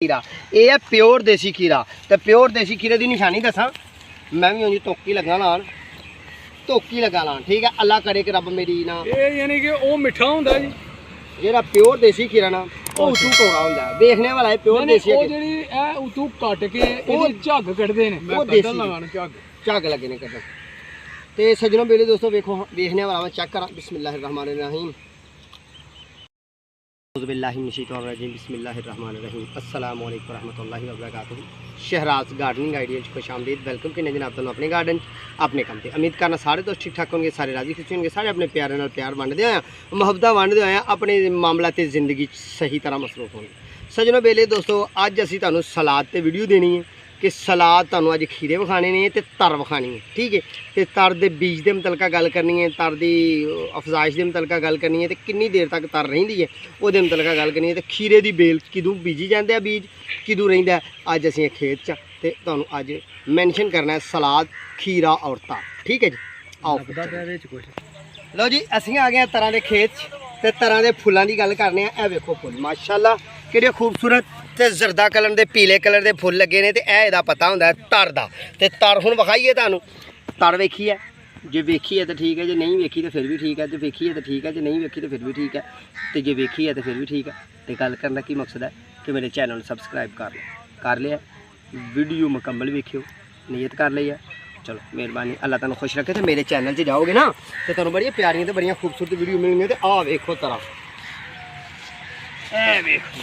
खीरा ये है प्योर देसी खीरा। तो प्योर देसी खीरे की निशानी दसा, मैं भी उंजी धोकी लगा लान, धोकी लगा लान, ठीक है। अल्लाह करे कि रब मेरी ना यानी कि वो मिठा होंदा जी, जेड़ा प्योर देसी खीरा ना वो उतू कौड़ा होंदा है, देखने वाला है प्योर देसी वो जेड़ी ए उतू कट के ਇਹਦੇ ਝੱਗ ਕੱਢਦੇ ਨੇ। वो देसी झग लगे ने कटन। ते सजनों बेले दोस्तों देखो देखने वाला मैं चेक करा। बिस्मिल्लाहिर्रहमानिर्रहीम बिस्मिल्लाहिर्रहमानिर्रहीम अस्सलाम वालेकुम रहमतुल्लाहि व बरकातुहू। शहराज गार्डनिंग आइडिया खुश आमदीद, वेलकम किन्ने जनाब तुहानू अपने गार्डन अपने काम ते। उम्मीद करना सारे दोस्त ठीक ठाक होंगे, सारे राजी खुश होंगे, सारे अपने प्यारे नाल प्यार वंडदे होए मुहब्बतां वंडदे होए अपने मामला ते जिंदगी सही तरह मसरूफ होंगे। सजनों बेले दोस्तों अज असीं तुहानू सलाद ते वीडियो देनी है कि सलाद तुहानू अज खीरे विखाने ने ते तर विखानी है, ठीक है। तो तर दे बीज के मुतलका गल करनी है, तर की अफजाइश के मुतलका गल करनी है, तो कितनी देर तक तर रही है वो मुतलका गल करनी है। तो खीरे की बेल किदों बीजी जाते हैं, बीज किदों रहिंदा है, अज असीं खेत च ते तुहानू अज मैंशन करना है सलाद खीरा और तर, ठीक है जी। आओ लो जी असीं आ गए तरह के खेत ते तरह के फुलों की गल करने। ए वेखो फुल माशाअल्लाह किहड़े खूबसूरत ते जरदा कलर के पीले कलर के फुल लगे ने। ते एदा पता होंदा है तर दा। ते तर हुण विखाईए तुहानू, तर वेखी है, जे वेखी है तो ठीक है, जे नहीं वेखी तो फिर भी ठीक है, जे वेखी है तो ठीक है, जे नहीं वेखी तो फिर भी ठीक है, तो जे वेखी है तो फिर भी ठीक है। तो गल करने की मकसद है कि मेरे चैनल सबसक्राइब कर लिया, वीडियो मुकम्मल वेखियो, नीयत कर ली है। चलो मेहरबानी, अल्लाह तुहानू खुश रखे। तो मेरे चैनल से जाओगे ना तो तुहानू बड़िया प्यारियां तो बड़िया खूबसूरत वीडियो मिलनी। तो आ वेखो तरह ए वेखो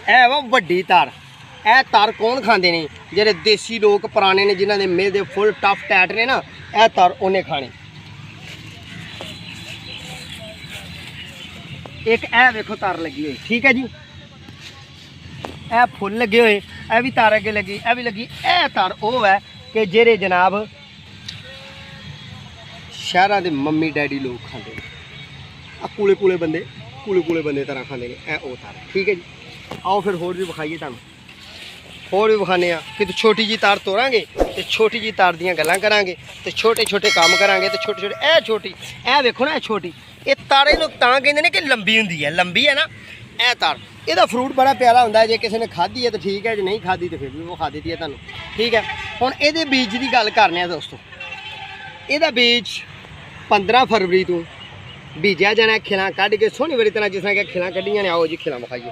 ए वो वड्डी तर, ए तर कौन खाते ने? जेह्ड़े देसी लोग पुराने ने जिन्होंने मेरे दे फुल टफ टैट ने ना, ए तर उन्हें खाने। एक ए वेखो तर लगी हुई, ठीक है जी। ए फुल लगे हुए, ए भी तर अगे लगी, ए भी लगी। ए तर वो है कि जेह्ड़े जनाब शहर के मम्मी डैडी लोग खाते हैं, कूले कूले बंदे तरह खाते हैं, ए वो तर, ठीक है जी। आओ फिर होर भी विखाइए तुहानू, होर भी विखाने कि छोटी जी तार तोड़ांगे तो छोटी जी तार दियां गल्लां करांगे, तो छोटे छोटे काम करांगे। तो छोटे छोटे ए छोटी ए वेखो ना, ए छोटी ये तारे लोग तां कहंदे ने कि लंबी हुंदी है, लंबी है ना ए तार। ਇਹਦਾ फ्रूट बड़ा प्यारा होंदा है, जे किसी ने खाधी है तो ठीक है, जे नहीं खाधी तो फिर भी वो खा दी है तुहानू, ठीक है। हुण ਇਹਦੇ बीज की गल करने दोस्तों। ਇਹਦਾ बीज 15 फरवरी तो बीजा जाना, खिलां कढ़ के सोहनी बड़ी तरह जिस तरह कि खिलां कढ़ियां ने। आओ जी खिलां विखाइए,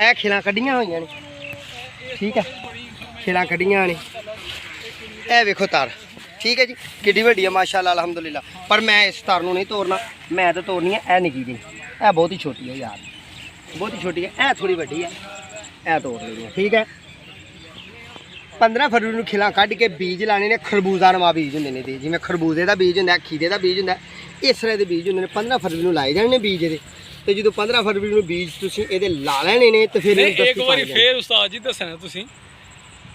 ए खिलां कढ़ियां होईयां ने, ठीक है, खिलां कढ़ियां ने। ए वेखो तार, ठीक है जी, किड्डी वड्डी है माशाअल्लाह अलहमदुलिल्लाह। पर मैं इस तार नूं नहीं तोड़ना, मैं तो तोड़नी है ए निक्की जी, ए बहुत ही छोटी है यार, बहुत ही छोटी है, ए थोड़ी वड्डी है, ए तोड़ लेनी है, ठीक है। 15 फरवरी को खिलां कढ़ के बीज लाने ने। खरबूजा नमा बीज होंदे ने, जिवें खरबूजे का बीज होंदा, खीरे का बीज होंदा, इस तरह के बीज होंदे ने। 15 फरवरी को लाए जाने बीज ये। तो जो 15 फरवरी को बीज तुसीं इहदे ला लेने ने तो फिर एक बार फिर उस्ताद जी दसना तुसीं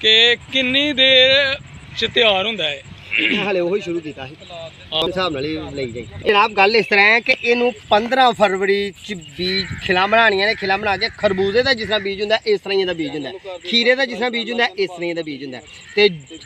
कि किन्नी देर च तैयार होंदा है। हाले वही शुरू किया हिसाब नाल ही लई जाई जनाब। गल इस तरह है कि इनू 15 फरवरी च बीज खिलां बनानियां ने। खिलां बना के खरबूजे का जिस तरह बीज होंदा इस तरह का बीज होंदा, खीरे का जिस तरह बीज होंदा इस तरह का बीज होंदा। तो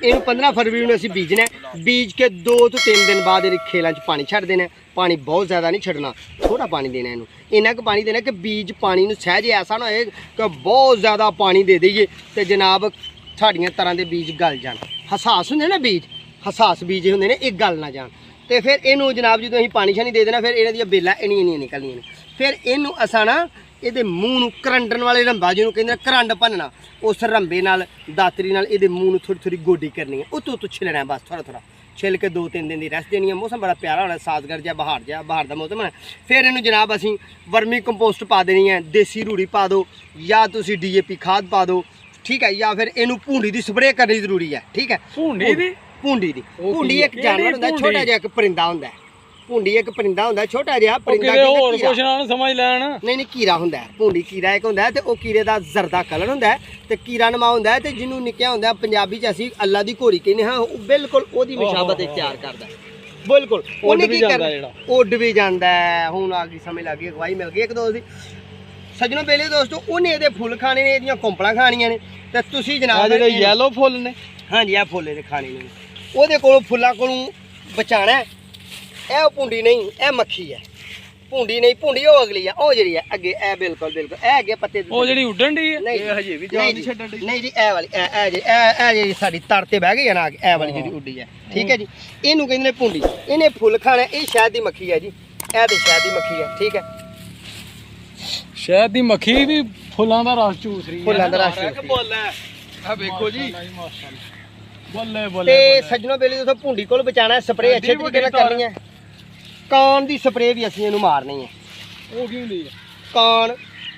इनू 15 फरवरी को असीं बीजना। बीज के 2 तो 3 दिन बाद ये खेलों च पानी छड्ड देना। पानी बहुत ज़्यादा नहीं छड्डना, थोड़ा पानी देना इनू, इन्ना क पानी देना कि बीज पानी नूं सहज ऐसा ना होए कि बहुत ज़्यादा पानी दे दईए तो जनाब साड़ियां तरह के बीज गल जान। हसास होंदे ना बीज, हसास बीज होंदे ने, एक गल ना जान। तो फिर इनू जनाब जो असीं पानी शानी दे देना, फिर इन्हां दियां बेलां इन्नियां निकलनियां ने। फिर इनू असां ना इहदे मूँह नूं करंडण वाले रंबा जिहनूं कहंदे करंड भन्नना, उस रंबे नाल दातरी नाल इहदे मूँह नूं थोड़ी थोड़ी गोडी करनी है, उतों छिलना है बस थोड़ा थोड़ा छिल के 2-3 दिन की रेस्ट देनी है। मौसम बड़ा प्यारा होना, साजगर जहा बहार का मौसम है। फिर इनू जनाब असीं वर्मी कंपोस्ट पा देनी है, देसी रूढ़ी पा दो या तुसीं DAP खाद पा दो, ठीक है, या फिर इनू भूंडी की स्प्रे करनी जरूरी है, ठीक है। भूंडी एक जानवर होंदा, छोटा जिहा एक परिंदा होंदा है। भूंडी एक परिंदा होंदा, छोटा जिहा परिंदा समझ लैन नहीं कीरा होंदा है। भूंडी कीरा एक होंदा है, तो वह कीरे का जरदा कलर होंदा है, तो कीरा नमा होंदा है, तो जिन्हों निक्किया होंदा पंजाबी च असीं अल्लाह दी घोड़ी कहने हाँ, बिल्कुल ओहदी मुशाबत तैयार करदा है, बिल्कुल उन्हें की करना उड भी जाता है। हुण आ गई समझ लग गई, अगवाई मिल गई एक दो दी। सजनों बेले दोस्तों उन्हें ये फुल खाने ने, इहदियां कुंपलां खानियां ने। तो तुसीं जनाब येलो फुल ने, हाँ जी, फुल इहदे खाने ने, ओहदे कोलों फुल्लां कोलों बचाना है। यह भूंडी नहीं, यह मक्खी है। ਭੁੰਡੀ ਨਹੀਂ, ਭੁੰਡੀ ਉਹ ਅਗਲੀ ਆ, ਉਹ ਜਿਹੜੀ ਆ ਅੱਗੇ ਇਹ ਬਿਲਕੁਲ ਬਿਲਕੁਲ ਇਹ ਅੱਗੇ ਪੱਤੇ ਦੇ ਉਹ ਜਿਹੜੀ ਉੱਡਣ ਦੀ ਹੈ ਨਹੀਂ ਇਹ ਹਜੇ ਵੀ ਜਾਨ ਨਹੀਂ ਛੱਡਣ ਦੀ। ਨਹੀਂ ਜੀ ਇਹ ਵਾਲੀ ਇਹ ਜਿਹੜੀ ਸਾਡੀ ਤੜ ਤੇ ਬਹਿ ਗਈ ਆ ਨਾ ਇਹ ਵਾਲੀ ਜਿਹੜੀ ਉੱਡੀ ਹੈ, ਠੀਕ ਹੈ ਜੀ। ਇਹਨੂੰ ਕਹਿੰਦੇ ਨੇ ਭੁੰਡੀ। ਇਹਨੇ ਫੁੱਲ ਖਾਣਾ, ਇਹ ਸ਼ਹਿਦ ਦੀ ਮੱਖੀ ਹੈ ਜੀ, ਇਹ ਤੇ ਸ਼ਹਿਦ ਦੀ ਮੱਖੀ ਹੈ, ਠੀਕ ਹੈ। ਸ਼ਹਿਦ ਦੀ ਮੱਖੀ ਵੀ ਫੁੱਲਾਂ ਦਾ ਰਸ ਚੂਸ ਰਹੀ ਹੈ। ਫੁੱਲਾਂ ਦਾ ਰਸ ਕਿ ਬੋਲ ਹੈ ਆ ਵੇਖੋ ਜੀ। ਬੱਲੇ ਬੱਲੇ ਤੇ ਸੱਜਣੋ ਬੇਲੀ ਦੋਸਤੋ ਭੁੰਡੀ ਕੋਲ ਬਚਾਣਾ, ਸਪਰੇਅ ਅੱਛੇ ਤਰੀਕੇ ਨਾਲ ਕਰਨੀ ਹੈ। ਕਾਣ ਦੀ ਸਪਰੇਅ ਵੀ ਅਸੀਂ ਇਹਨੂੰ ਮਾਰਨੀ ਹੈ। ਉਹ ਕੀ ਹੁੰਦੀ ਹੈ?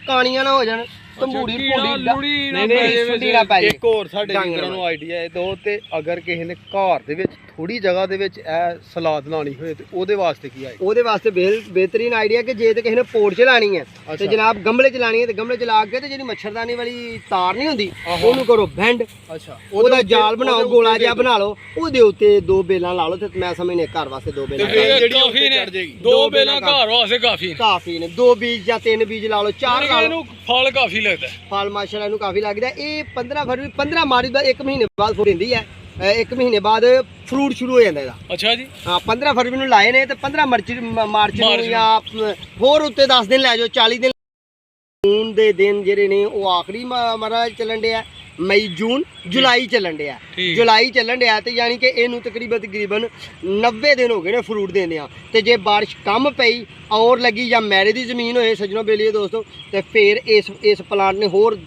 ਕਾਣੀਆਂ ਨਾ ਹੋ ਜਾਣ, ਤੰਬੂੜੀ ਭੁੰਡੀ ਲੂੜੀ ਨਾ ਨਹੀਂ ਪੈ ਨਹੀਂ ਜਾਵੇ ਸੁੰਡੀ ਨਾ ਪੈ ਜਾਵੇ। ਇੱਕ ਹੋਰ ਸਾਡੇ ਡੰਗ ਵੀਰਾਂ ਨੂੰ ਨਾਲ। ਆਈਡੀਆ ਹੈ ਦੋ ਤੇ ਅਗਰ ਕਿਸੇ ਨੇ ਘਰ ਦੇ ਵਿੱਚ ਥੋੜੀ ਜਗ੍ਹਾ ਦੇ ਵਿੱਚ ਇਹ ਸਲਾਦ ਲਾਣੀ ਹੋਏ ਤੇ ਉਹਦੇ ਵਾਸਤੇ ਕੀ ਆਏ? ਉਹਦੇ ਵਾਸਤੇ ਬਿਹਤਰੀਨ ਆਈਡੀਆ ਕਿ ਜੇ ਤੇ ਕਿਸੇ ਨੇ ਪੋੜ ਚ ਲਾਣੀ ਹੈ ਤੇ ਅੱਛਾ। ਜਨਾਬ ਗਮਲੇ ਚ ਲਾਣੀ ਹੈ ਤੇ ਗਮਲੇ ਚ ਲਾ ਕੇ ਤੇ ਜਿਹੜੀ ਮੱਛਰਦਾਨੀ ਵਾਲੀ ਤਾਰ ਨਹੀਂ ਹੁੰਦੀ ਉਹਨੂੰ ਕਰੋ ਬੈਂਡ, ਅੱਛਾ ਉਹਦਾ ਜਾਲ ਬਣਾਓ, ਗੋਲਾ ਜਿਹਾ ਬਣਾ ਲਓ, ਉਹਦੇ ਉੱਤੇ 2 ਬੇਲਾਂ ਲਾ ਲਓ ਤੇ ਮੈਂ ਸਮਝਨੇ ਘਰ ਵਾਸਤੇ 2 ਬੇਲਾਂ ਤੇ ਵੇਲ ਜਿਹੜੀ ਕਾਫੀ ਉੱਤੇ ਨੇ ਚੜ੍ਹ ਜਾਏਗੀ। 2 ਬੇਲਾਂ ਘਰ ਵਾਸਤੇ ਕਾਫੀ ਨੇ। ਕਾਫੀ ਨੇ। 2 ਬੀਜ ਜਾਂ 3 ਬੀਜ ਲਾ ਲਓ, 4 ਲਾ ਲਓ, ਇਹਨੂੰ ਫਲ ਕਾਫੀ ਲੱਗਦਾ ਹੈ। ਫਲ ਮਾਸ਼ਾਅੱਲਾ ਨੂੰ ਕਾਫੀ ਲੱਗਦਾ। ਇਹ 15 ਫਰਵਰੀ 15 ਮਾਰਚ ਦਾ 1 ਮਹੀਨੇ ਬਾਅਦ ਫੁੱਟ ਹੁੰਦੀ ਹੈ। 1 ਮਹੀਨੇ ਬਾਅਦ ਫਰੂਟ ਸ਼ੁਰੂ ਹੋ ਜਾਂਦਾ ਇਹਦਾ। ਅੱਛਾ ਜੀ। ਹਾਂ 15 ਫਰਵਰੀ ਨੂੰ ਲਾਏ ਨੇ ਤੇ 15 ਮਾਰਚ ਮਾਰਚ ਨੂੰ ਨੂੰ। ਜਾਂ ਹੋਰ ਉੱਤੇ 10 ਦਿਨ ਲੈ ਜਾਓ, 40 ਦਿਨ। ਜੂਨ ਦੇ ਦਿਨ ਜਿਹੜੇ ਨੇ ਉਹ ਆਖਰੀ ਮਹਾਰਾਜ ਚੱਲਣ ਡਿਆ, ਮਈ ਜੂਨ ਜੁਲਾਈ ਚੱਲਣ ਡਿਆ, ਠੀਕ। ਜੁਲਾਈ ਚੱਲਣ ਡਿਆ ਤੇ ਯਾਨੀ ਕਿ ਇਹਨੂੰ ਤਕਰੀਬਨ 90 ਦਿਨ ਹੋ ਗਏ ਨੇ ਫਰੂਟ ਦੇਂਦੇ ਆ। ਤੇ ਜੇ ਬਾਰਿਸ਼ ਕਮ ਪਈ ਔਰ ਲੱਗੀ ਜਾਂ ਮੈਰੇ ਦੀ ਜ਼ਮੀਨ ਹੋਏ ਸੱਜਣੋ ਬੇਲੀਏ ਦੋਸਤੋ ਤੇ ਫਿਰ ਇਸ ਪਲਾਂਟ ਨੇ ਹੋਰ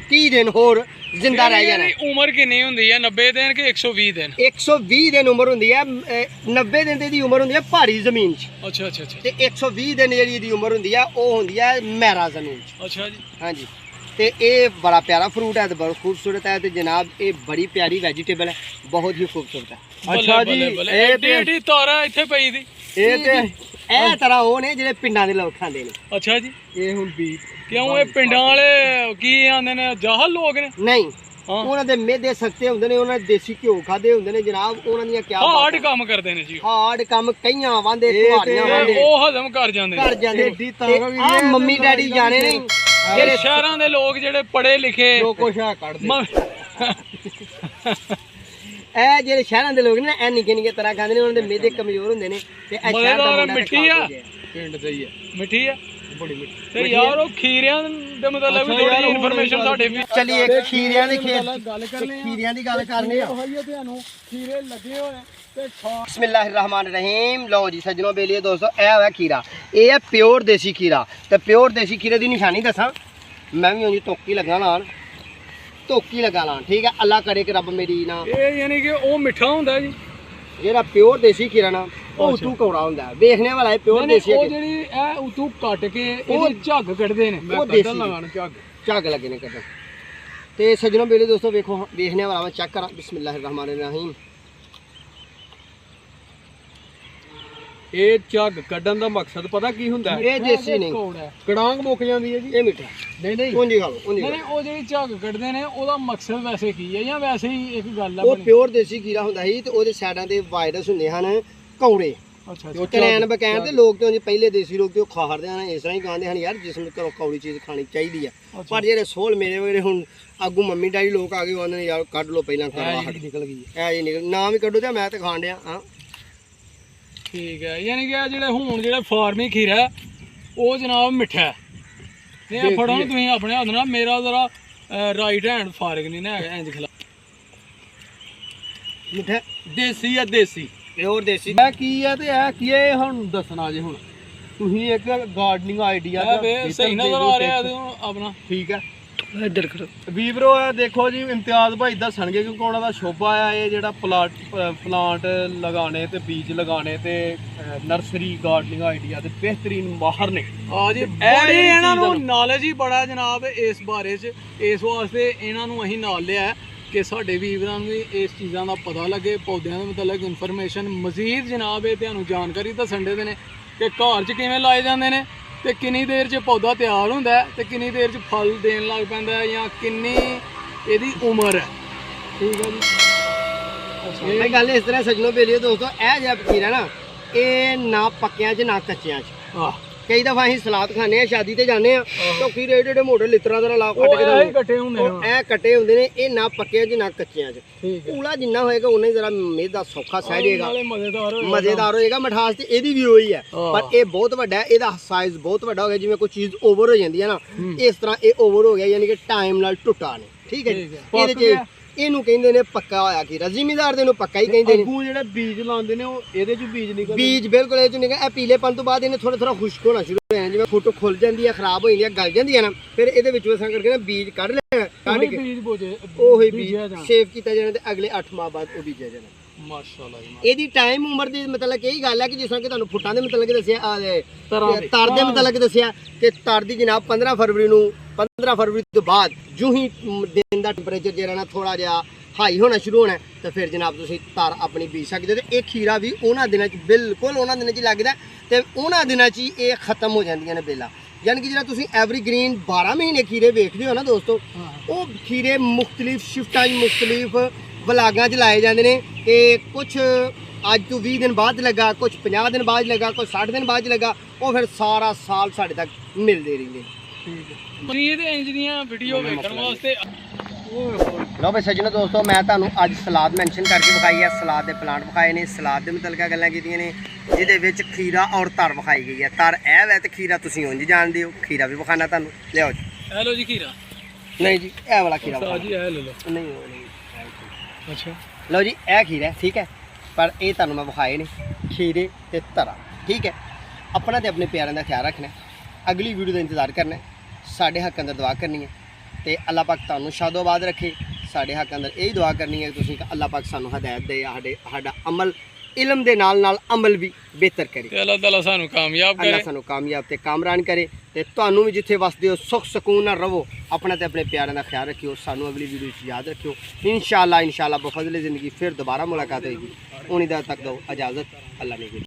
30 ਦਿਨ ਹੋਰ ਜ਼ਿੰਦਾ ਰਹਿ ਜਾਣਾ। ਇਹਦੀ ਉਮਰ ਕਿੰਨੀ ਹੁੰਦੀ ਹੈ? 90 ਦਿਨ ਕਿ 120 ਦਿਨ? 120 ਦਿਨ ਉਮਰ ਹੁੰਦੀ ਹੈ। 90 ਦਿਨ ਦੀ ਉਮਰ ਹੁੰਦੀ ਹੈ ਭਾਰੀ ਜ਼ਮੀਨ 'ਚ ਅੱਛਾ ਅੱਛਾ ਅੱਛਾ ਤੇ 120 ਦਿਨ ਜਿਹੜੀ ਇਹਦੀ ਉਮਰ ਹੁੰਦੀ ਹੈ ਉਹ ਹੁੰਦੀ ਹੈ ਮਹਿਰਾ ਜ਼ਮੀਨ 'ਚ। ਅੱਛਾ ਜੀ। ਹਾਂਜੀ ਤੇ ਇਹ ਬੜਾ ਪਿਆਰਾ ਫਰੂਟ ਹੈ ਤੇ ਬਹੁਤ ਖੂਬਸੂਰਤ ਹੈ ਤੇ ਜਨਾਬ ਇਹ ਬੜੀ ਪਿਆਰੀ ਵੈਜੀਟੇਬਲ ਹੈ, ਬਹੁਤ ਹੀ ਖੂਬਸੂਰਤ ਹੈ। ਅੱਛਾ ਜੀ, ਇਹ ਤੇ ਏਡੀ ਤਾਰਾ ਇੱਥੇ ਪਈ ਦੀ। ਇਹ ਤੇ ਇਹ ਤਰ੍ਹਾਂ ਉਹ ਨੇ ਜਿਹੜੇ ਪਿੰਡਾਂ ਦੇ ਲੋਕ ਖਾਂਦੇ ਨੇ। ਅੱਛਾ ਜੀ। ਇਹ ਹੁਣ ਬੀਜ ਕਿਉਂ ਇਹ ਪਿੰਡਾਂ ਵਾਲੇ ਕੀ ਆਂਦੇ ਨੇ, ਜਾਹਲ ਲੋਕ ਨੇ? ਨਹੀਂ ਹਾਂ। ਉਹਨਾਂ ਦੇ ਮਿਹਦੇ ਸਖਤੇ ਹੁੰਦੇ ਨੇ, ਉਹਨਾਂ ਦੇ ਦੇਸੀ ਘਿਓ ਖਾਦੇ ਹੁੰਦੇ ਨੇ ਜਨਾਬ, ਉਹਨਾਂ ਦੀਆਂ ਕਿਆ ਹਾਰਡ ਕੰਮ ਕਰਦੇ ਨੇ ਜੀ। ਹਾਰਡ ਕੰਮ ਕਈਆਂ ਵਾਂਦੇ ਇਹ ਤੇ ਤੁਹਾਡੀਆਂ ਵਾਂਦੇ ਉਹ ਹਜ਼ਮ ਕਰ ਜਾਂਦੇ ਕਰ ਨੇ। ਜਾਂਦੇ ਏਡੀ ਤਾਕਤ ਵੀ ਆ ਹੈ, ਮੰਮੀ ਡੈਡੀ ਜਾਣੇ ਨੇ ਜਿਹੜੇ ਸ਼ਹਿਰਾਂ ਦੇ ਲੋਕ ਜਿਹੜੇ ਪੜ੍ਹੇ ਲਿਖੇ ਜੋ ਕੁਛ ਆ ਕੱਢ ਦੇ। ਇਹ ਜਿਹੜੇ ਸ਼ਹਿਰਾਂ ਦੇ ਲੋਕ ਨੇ ਇਹ ਨਿੱਕੇ ਨਿੱਕੇ ਤਰ੍ਹਾਂ ਖਾਂਦੇ ਨੇ, ਉਹਨਾਂ ਦੇ ਮਿਹਦੇ ਕਮਜ਼ੋਰ ਹੁੰਦੇ ਨੇ ਤੇ ਇਹ ਸ਼ਹਿਰ ਦਾ ਮਜ਼ੇਦਾਰ ਮੁੰਡਾ ਮਿੱਠੀ ਆ। ਪਿੰਡ ਤੇ ਹੀ ਹੈ ਮਿੱਠੀ ਆ ਬੜੀ ਮਿੱਠੀ। ਤੇ ਯਾਰ ਉਹ ਖੀਰਿਆਂ ਦੇ ਮਤਲਬ ਵੀ ਥੋੜੀ ਇਨਫੋਰਮੇਸ਼ਨ ਸਾਡੇ ਵੀ। ਚਲਿਏ ਖੀਰਿਆਂ ਦੀ ਗੱਲ ਕਰਨੇ ਆ। ਖੀਰਿਆਂ ਦੀ ਗੱਲ ਕਰਨੇ ਆ। ਤੁਹਾਨੂੰ ਖੀਰੇ ਲੱਗੇ ਹੋਏ ਤੇ ਬਿਸਮਿਲ੍ਲਾਹਿਰਰਹਿਮਾਨਿਰਰਹੀਮ। ਲਓ ਜੀ ਸੱਜਣੋ ਬੇਲੀਏ ਦੋਸਤੋ ਇਹ ਹੋਇਆ ਖੀਰਾ, ਇਹ ਹੈ ਪਿਓਰ ਦੇਸੀ ਖੀਰਾ। ਤੇ ਪਿਓਰ ਦੇਸੀ ਖੀਰੇ ਦੀ ਨਿਸ਼ਾਨੀ ਦੱਸਾਂ, ਮੈਂ ਵੀ ਉਂਝ ਧੋਕੀ ਲੱਗਾ ਲਾਣ, ਧੋਕੀ ਲੱਗਾ ਲਾਣ, ਠੀਕ ਹੈ। ਅੱਲਾ ਕਰੇ ਕਿ ਰੱਬ ਮੇਰੀ ਨਾ ਇਹ ਯਾਨੀ ਕਿ ਉਹ ਮਿੱਠਾ ਹੁੰਦਾ ਜੀ ਜਿਹੜਾ ਪਿਓਰ ਦੇਸੀ ਖੀਰਾ ਨਾ ਉਹ ਉਤੋਂ ਕੌੜਾ ਹੁੰਦਾ ਹੈ, ਵੇਖਣੇ ਵਾਲਾ ਹੈ ਪਿਓਰ ਦੇਸੀ ਉਹ ਜਿਹੜੀ ਇਹ ਉਤੋਂ ਕੱਟ ਕੇ ਇਹਦੀ ਝੱਗ ਕੱਢਦੇ ਨੇ। ਉਹ ਦੇਸੀ ਝੱਗ ਲੱਗੇ ਨੇ ਕੱਢਣ। ਤੇ ਸੱਜਣੋ ਬੇਲੀਏ ਦੋਸਤੋ ਵੇਖੋ, ਵੇਖਣੇ ਵਾਲਾ ਮੈਂ ਚੈੱਕ ਕਰਾਂ। ਬਿਸਮਿਲ੍ਲਾਹਿਰਰਹਿਮਾਨਿਰਰਹੀਮ। ਇਹ ਝੱਗ ਕੱਢਣ ਦਾ ਮਕਸਦ ਪਤਾ ਕੀ ਹੁੰਦਾ? ਇਹ ਦੇਸੀ ਨਹੀਂ, ਕੜਾਂਗ ਮੁੱਕ ਜਾਂਦੀ ਹੈ ਜੀ। ਇਹ ਮਿੱਠਾ ਨਹੀਂ ਨਹੀਂ ਉਂਝ ਖਾ ਲਓ, ਉਂਝ ਖਾ ਨਹੀਂ ਲਓ। ਉਹ ਜਿਹੜੀ ਝੱਗ ਕੱਢਦੇ ਨੇ ਉਹਦਾ ਮਕਸਦ ਵੈਸੇ ਕੀ ਹੈ, ਜਾਂ ਵੈਸੇ ਹੀ ਇੱਕ ਗੱਲ ਆ ਉਹ ਬਣੀ? ਪਿਓਰ ਦੇਸੀ ਖੀਰਾ ਹੁੰਦਾ ਸੀ ਤੇ ਉਹਦੇ ਸਾਈਡਾਂ ਤੇ ਵਾਇਰਸ ਹੁੰਦੇ ਹਨ ਕੌੜੇ ਅੱਛਾ ਅੱਛਾ। ਕਲੈਨ ਬਕੈਨ ਤੇ ਲੋਕ ਤੇ ਉਂਝ ਪਹਿਲੇ ਦੇਸੀ ਲੋਕ ਤੇ ਉਹ ਖਾੜਦੇ ਹਨ, ਇਸ ਤਰ੍ਹਾਂ ਹੀ ਕਹਿੰਦੇ ਹਨ ਯਾਰ ਜਿਸਮ ਘਰੋਂ ਕੌੜੀ ਚੀਜ਼ ਖਾਣੀ ਚਾਹੀਦੀ ਆ। ਪਰ ਜਿਹੜੇ ਸੋਲ ਮੇਰੇ ਵਗੈਰੇ ਹੁਣ ਆਗੂ ਮੰਮੀ ਡੈਡੀ ਲੋਕ ਆ ਗਏ ਉਹਨਾਂ ਨੇ ਯਾਰ ਕੱਢ ਲਓ ਪਹਿਲਾਂ ਕਰਵਾਹਟ ਨਿਕਲ ਗਈ ਐ ਜੀ ਨਿਕਲ ਨਾ ਵੀ ਕੱਢੋ ਤੇ ਮੈਂ ਤੇ ਖਾਣ ਡਿਆ ਹਾਂ। ਠੀਕ ਹੈ, ਯਾਨੀ ਕਿ ਜਿਹੜੇ ਹੁਣ ਜਿਹੜਾ ਫਾਰਮੀ ਖੀਰਾ ਹੈ, ਉਹ ਜਨਾਬ ਮਿੱਠਾ ਹੈ। ਤੇ ਇਹ ਫੜੋ ਨਾ ਤੁਸੀਂ ਆਪਣੇ ਹੱਥ ਨਾਲ, ਮੇਰਾ ਜ਼ਰਾ ਰਾਈਟ ਹੈਂਡ ਫਾਰਗ ਨਹੀਂ ਨਾ ਹੈਗਾ ਇੰਜ ਖਿਲਾ। ਮਿੱਠਾ ਦੇਸੀ ਆ ਦੇਸੀ। ਪਿਓਰ ਦੇਸੀ। ਇਹ ਕੀ ਹੈ ਤੇ ਇਹ ਕੀ ਹੈ ਹੁਣ ਦੱਸਣਾ ਜੇ। ਹੁਣ ਤੁਸੀਂ ਇੱਕ ਗਾਰਡਨਿੰਗ ਆਈਡੀਆ ਸਹੀ ਨਜ਼ਰ ਆ ਰਿਹਾ ਆਪਣਾ। ਠੀਕ ਹੈ ਇੱਧਰ ਕਰੋ ਵੀਵਰੋ। ਇਹ ਦੇਖੋ ਜੀ ਇਮਤਿਆਜ਼ ਭਾਈ ਦੱਸਣਗੇ ਕਿਉਂਕਿ ਉਹਨਾਂ ਦਾ ਸ਼ੋਭਾ ਆ ਇਹ ਜਿਹੜਾ ਪਲਾਂਟ ਲਗਾਉਣੇ ਤੇ ਬੀਜ ਲਗਾਉਣੇ ਤੇ ਨਰਸਰੀ ਗਾਰਡਨਿੰਗ ਆਈਡੀਆ ਦੇ ਬਿਹਤਰੀਨ ਮਾਹਰ ਨੇ। ਆ ਜੀ ਬੜੀ ਇਹਨਾਂ ਨੂੰ ਨੌਲੇਜ ਹੀ ਬੜਾ ਜਨਾਬ ਇਸ ਬਾਰੇ 'ਚ, ਇਸ ਵਾਸਤੇ ਇਹਨਾਂ ਨੂੰ ਅਸੀਂ ਨਾਲ ਲਿਆ ਕਿ ਸਾਡੇ ਵੀਰਾਂ ਨੂੰ ਵੀ ਇਸ ਚੀਜ਼ਾਂ ਦਾ ਪਤਾ ਲੱਗੇ, ਪੌਦਿਆਂ ਦੇ ਮੁਤਲਕ ਇਨਫੋਰਮੇਸ਼ਨ ਮਜ਼ੀਦ ਜਨਾਬ ਇਹ ਤੁਹਾਨੂੰ ਜਾਣਕਾਰੀ ਦੱਸਣ ਦੇ ਨੇ ਕਿ ਘਰ 'ਚ ਕਿਵੇਂ ਲਾਏ ਜਾਂਦੇ ਨੇ ਤੇ ਕਿੰਨੀ ਦੇਰ 'ਚ ਪੌਦਾ ਤਿਆਰ ਹੁੰਦਾ ਹੈ ਤੇ ਕਿੰਨੀ ਦੇਰ 'ਚ ਫਲ ਦੇਣ ਲੱਗ ਪੈਂਦਾ ਹੈ ਜਾਂ ਕਿੰਨੀ ਇਹਦੀ ਉਮਰ ਹੈ। ਠੀਕ ਹੈ ਜੀ। ਇਹ ਗੱਲ ਇਸ ਤਰ੍ਹਾਂ ਸੱਜਣੋ ਬੇਲੀਏ ਦੋਸਤੋ, ਇਹ ਜਿਹਾ ਖੀਰਾ ਨਾ ਇਹ ਨਾ ਪੱਕਿਆਂ 'ਚ ਨਾ ਕੱਚਿਆਂ 'ਚ। ਕਈ ਦਫਾ ਅਸੀਂ ਸਲਾਦ ਖਾਣੇ ਆ ਸ਼ਾਦੀ ਤੇ ਜਾਂਦੇ ਆ ਤਾਂ ਖੀਰੇ ਏਡੇ ਮੋਟੇ ਲਿੱਤਰਾਂ ਦਾ ਲਾ ਕੱਟ ਕੇ ਇਹ ਇਕੱਠੇ ਹੁੰਦੇ ਉਹ ਐ ਕੱਟੇ ਹੁੰਦੇ ਨੇ ਇਹ ਨਾ ਪੱਕਿਆਂ 'ਚ ਨਾ ਕੱਚਿਆਂ 'ਚ ਠੀਕ ਹੈ ਕੂਲਾ ਜਿੰਨਾ ਹੋਏਗਾ ਉਨਾ ਹੀ ਜ਼ਰਾ ਮੇਦਾ ਸੌਖਾ ਸਹਿ ਜਾਏਗਾ ਨਾਲੇ ਮਜ਼ੇਦਾਰ ਹੋਏਗਾ ਮਜ਼ੇਦਾਰ ਹੋਏਗਾ ਮਠਾਸ ਤੇ ਇਹਦੀ ਵੀ ਹੋਈ ਹੈ ਪਰ ਇਹ ਬਹੁਤ ਵੱਡਾ ਹੈ ਇਹਦਾ ਸਾਈਜ਼ ਬਹੁਤ ਵੱਡਾ ਹੋ ਗਿਆ ਜਿਵੇਂ ਕੋਈ ਚੀਜ਼ ਓਵਰ ਹੋ ਜਾਂਦੀ ਹੈ ਨਾ ਇਸ ਤਰ੍ਹਾਂ ਇਹ ਓਵਰ ਹੋ ਗਿਆ ਯਾਨੀ ਕਿ ਟਾਈਮ ਨਾਲ ਟੁੱਟਾ ਨਹੀਂ ਠੀਕ ਹੈ ਜੀ ਇਹਦੇ 'ਚ ਇਹਨੂੰ ਕਹਿੰਦੇ ਨੇ ਪੱਕਾ ਹੋਇਆ ਖੀਰਾ ਜ਼ਿਮੀਦਾਰ ਦੇ ਇਹਨੂੰ ਪੱਕਾ ਹੀ ਕਹਿੰਦੇ ਨੇ ਅੱਗੂ ਜਿਹੜੇ ਬੀਜ ਲਾਉਂਦੇ ਨੇ ਉਹ ਇਹਦੇ 'ਚ ਬੀਜ ਨਿਕਲਦੇ ਬੀਜ ਬਿਲਕੁਲ ਇਹ 'ਚ ਨਿਕਲ ਇਹ ਪੀਲੇਪਨ ਤੋਂ ਬਾਅਦ ਇਹਨੇ ਥੋੜਾ ਖੁਸ਼ਕ ਹੋਣਾ ਸ਼ੁਰੂ ਹੋ ਜਾਣਾ ਜਿਵੇਂ ਫੋਟੋ ਖੁੱਲ ਜਾਂਦੀ ਹੈ ਖਰਾਬ ਹੋ ਜਾਂਦੀ ਹੈ ਗਲ ਜਾਂਦੀ ਹੈ ਨਾ ਫਿਰ ਇਹਦੇ ਵਿੱਚੋਂ ਅਸਾਂ ਕਰਕੇ ਨਾ ਬੀਜ ਕੱਢ ਲੈਣਾ ਕੱਢ ਕੇ ਬੀਜ ਬੋਝੇ ਉਹੀ ਬੀਜ ਸੇਵ ਕੀਤਾ ਜਾਣਾ ਤੇ ਅਗਲੇ 8 ਮਾਹ ਬਾਅਦ ਉਹ ਬੀਜਿਆ ਜਾਣਾ ਮਾਸ਼ਾਅੱਲਾ ਜੀ ਇਹਦੀ ਟਾਈਮ ਉਮਰ ਦੀ ਮਤਲਬ ਇਹੀ ਗੱਲ ਹੈ ਕਿ ਜਿਸ ਤਰ੍ਹਾਂ ਕਿ ਤੁਹਾਨੂੰ ਫੁੱਟਾਂ ਦੇ ਮਤਲਬ ਕਿ ਦੱਸਿਆ ਤਰ ਦੇ ਮਤਲਬ ਦੱਸਿਆ ਕਿ ਤਰ ਦੀ ਜਨਾਬ 15 ਫਰਵਰੀ ਤੋਂ ਬਾਅਦ ਜੂ ਹੀ ਦਿਨ ਦਾ ਟੈਂਪਰੇਚਰ ਜਿਹੜਾ ਨਾ ਥੋੜਾ ਜਿਹਾ ਹਾਈ ਹੋਣਾ ਸ਼ੁਰੂ ਹੋਣਾ ਤਾਂ ਫਿਰ ਜਨਾਬ ਤੁਸੀਂ ਤਰ ਆਪਣੀ ਬੀਜ ਸਕਦੇ ਹੋ ਤੇ ਇਹ ਖੀਰਾ ਵੀ ਉਹਨਾਂ ਦਿਨਾਂ 'ਚ ਬਿਲਕੁਲ ਉਹਨਾਂ ਦਿਨਾਂ 'ਚ ਲੱਗਦਾ ਤੇ ਉਹਨਾਂ ਦਿਨਾਂ 'ਚ ਹੀ ਇਹ ਖਤਮ ਹੋ ਜਾਂਦੀਆਂ ਨੇ ਬੇਲਾਂ ਯਾਨੀ ਕਿ ਜਿਹੜਾ ਤੁਸੀਂ ਐਵਰੀਗ੍ਰੀਨ 12 ਮਹੀਨੇ ਖੀਰੇ ਵੇਖਦੇ ਹੋ ਨਾ ਦੋਸਤੋ ਉਹ ਖੀਰੇ ਮੁxtਲਿਫ ਸ਼ਿਫਟਾਂ 'ਚ ਮੁxtਲਿਫ ਵਲਾਗਾਂ 'ਚ ਲਾਏ ਜਾਂਦੇ ਨੇ ਕਿ ਕੁਝ ਅੱਜ ਤੋਂ 20 ਦਿਨ ਬਾਅਦ ਲੱਗਾ ਕੁਝ 50 ਦਿਨ ਬਾਅਦ ਲੱਗਾ ਕੁਝ 60 ਦਿਨ ਬਾਅਦ ਲੱਗਾ ਉਹ ਫਿਰ ਸਾਰਾ ਸਾਲ ਸਾਡੇ ਤੱਕ ਮਿਲਦੇ ਰਹਿੰਦੇ ਠੀਕ ਹੈ ਮਰੀਦ ਇੰਜੀਨੀਅਰ ਵੀਡੀਓ ਵੇਖਣ ਵਾਸਤੇ ਲਓ ਬਈ ਸੱਜਣੋ ਦੋਸਤੋ ਮੈਂ ਤੁਹਾਨੂੰ ਅੱਜ ਸਲਾਦ ਮੈਂਸ਼ਨ ਕਰਕੇ ਵਿਖਾਈ ਹੈ ਸਲਾਦ ਦੇ ਪਲਾਂਟ ਵਿਖਾਏ ਨੇ ਸਲਾਦ ਦੇ ਮੁਤਲਕਾ ਗੱਲਾਂ ਕੀਤੀਆਂ ਨੇ ਜਿਹਦੇ ਵਿੱਚ ਖੀਰਾ ਔਰ ਤਰ ਵਿਖਾਈ ਗਈ ਹੈ ਤਰ ਇਹ ਵੈ ਤੇ ਖੀਰਾ ਤੁਸੀਂ ਉਂਝ ਜਾਣਦੇ ਹੋ ਖੀਰਾ ਵੀ ਵਿਖਾਣਾ ਤੁਹਾਨੂੰ ਲਿਆਓ ਜੀ ਹੈਲੋ ਜੀ ਖੀਰਾ ਨਹੀਂ ਜੀ ਇਹ ਵਾਲਾ ਖੀਰਾ ਸਾਹ ਜੀ ਇਹ ਲੈ ਲਓ ਨਹੀਂ ਉਹ ਨਹੀਂ ਅੱਛਾ ਲਓ ਜੀ ਇਹ ਖੀਰਾ ਹੈ, ਠੀਕ ਹੈ ਪਰ ਇਹ ਤੁਹਾਨੂੰ ਮੈਂ ਵਿਖਾਏ ਨੇ ਖੀਰੇ ਤੇ ਤਰਾ ਠੀਕ ਹੈ ਆਪਣਾ ਤੇ ਆਪਣੇ ਪਿਆਰਿਆਂ ਦਾ ਖਿਆਲ ਰੱਖਣਾ ਅਗਲੀ ਵੀਡੀਓ ਦਾ ਇੰਤਜ਼ਾਰ ਕਰਨਾ ਸਾਡੇ ਹੱਕ ਅੰਦਰ ਦੁਆ ਕਰਨੀ ਹੈ ਤੇ ਅੱਲਾਹ ਪਾਕ ਤੁਹਾਨੂੰ ਸ਼ਾਦੋਬਾਦ ਰੱਖੇ ਸਾਡੇ ਹੱਕ ਅੰਦਰ ਇਹ ਦੁਆ ਕਰਨੀ ਹੈ ਕਿ ਤੁਸੀਂ ਅੱਲਾਹ ਪਾਕ ਸਾਨੂੰ ਹਦਾਇਤ ਦੇ ਸਾਡਾ ਅਮਲ ਇਲਮ ਦੇ ਨਾਲ ਅਮਲ ਵੀ ਬਿਹਤਰ ਕਰੇ ਤੇ ਅੱਲਾਹ ਤਾਲਾ ਸਾਨੂੰ ਕਾਮਯਾਬ ਅੱਲਾਹ ਕਰੇ ਸਾਨੂੰ ਕਾਮਯਾਬ ਤੇ ਕਾਮਰਾਨ ਕਰੇ ਤੇ ਤੁਹਾਨੂੰ ਵੀ ਜਿੱਥੇ ਵਸਦੇ ਹੋ ਸੁੱਖ ਸਕੂਨ ਨਾਲ ਰਹੋ ਆਪਣਾ ਤੇ ਆਪਣੇ ਪਿਆਰਿਆਂ ਦਾ ਖਿਆਲ ਰੱਖਿਓ ਸਾਨੂੰ ਅਗਲੀ ਵੀਡੀਓ 'ਚ ਯਾਦ ਰੱਖਿਓ ਇਨਸ਼ਾਅੱਲਾ ਬਫਜ਼ਲ ਜ਼ਿੰਦਗੀ ਫਿਰ ਦੁਬਾਰਾ ਮੁਲਾਕਾਤ ਹੋਏਗੀ ਉਨੀ ਦੇਰ ਤੱਕ ਦੋ ਇਜਾਜ਼ਤ ਅੱਲਾਹ ਨੇ